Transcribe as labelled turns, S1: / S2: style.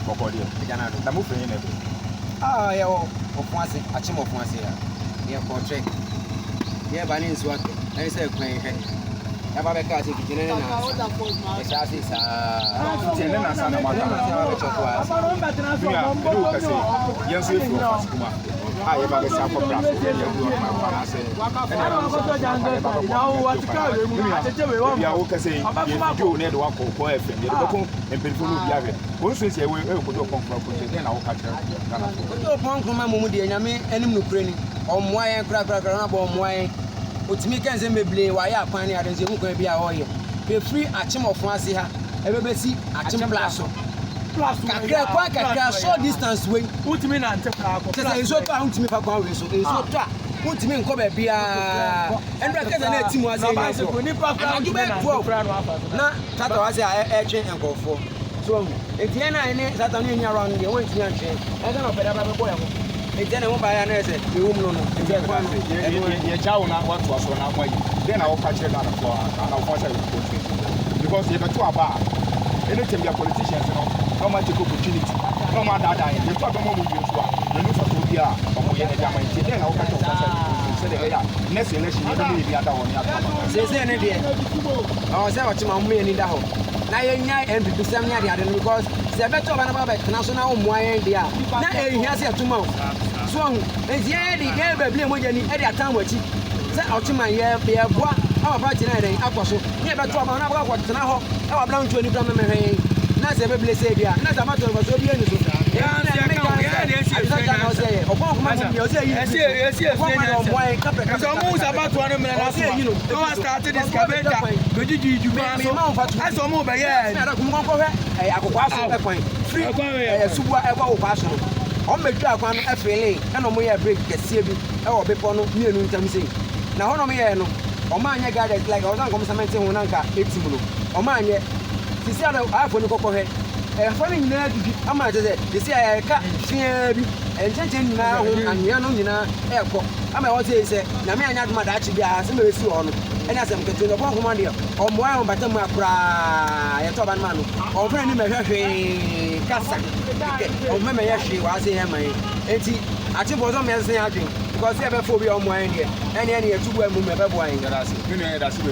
S1: Kokodia.
S2: Ejana do.
S1: Na mo fenye na be.
S2: Yeah, Ofoase, Akyem Ofoase ya. Yeah, contract. Yeah, bani nsu ake. Na say kwan he. Ya ba be ka se kitine na. Esa se sa.
S1: Kitine na sa na ma ka.
S2: Ya be choko as.
S1: Ya, do ka se. Yes we from fast kuma. Ah, ya ba be sa ko Praso. Ya do ma pa na se. Ya wo ka se. Ya do ne do akọ ko FM. Ya do ko empelfo no bia hwe. Wo so se we ko do konfra ko se na wo ka kire.
S2: Ko pon kuma mumu de nyame anim no kure ni. Omoa yen kra na bo omoa yen. Otimi kenze meble wa ya kwan ni adenze mu kwan bia ho ye. Be free Akyem Ofoase ha. Ebebesi Akyem Praso. Kakra kwa kakra short distance way.
S3: Utimi na ante kwa ko.
S2: Kesa iso to ahutimi fa kwa we so. Iso to a utimi nko ba bia. Endra kesa na timu ase
S3: ya so.
S2: Na tata wa se e twen enkofo. So enti na ene tata no enya around de won tinya twen. E ga no peda ba be boy ho. Enti na mo ba ya na ese e wum no no. Enti kwa no.
S1: Ye jawo na what was on na yi. Then I will catch it down for and Ofoase because you better aba. Anytime your politicians no matter opportunity. No matter that you talk about movie so. You know for to be a omoye na jama enti then I will catch Ofoase. Say the next election you don't be other one ya.
S2: Say ne de. Oh say what ma mo ye ni da ho. Na ye nya MPP sam nya de ade because say better oba na ba be national omo ayen de a. Na e hia se atuma. So enti ye de ye ba bile mo je ni e de atan wachi. Say outman ye be boa our party na den akwaso. Ye better oba na ba kwa tena ho. E wa bla ntu ani bla me hwen. Na say be bile say bia. Na say matter of so bia ni so. Funny na di ama je de se ya ka fia bi enchen na ho anua no nyina ekọ ama wo se na me anya duma da chi bia se me si ho no enya asem ketu no bon komande o mo ayo bata mu akura ye to ba na no o fere ni me hwehwe kasa o me ya hwe wa se ya man enti ati bozo me se ya dwen because e be fo bi o mo ayo ne ene ye tubu amu me be bo ayin
S1: That's it. You know that's it.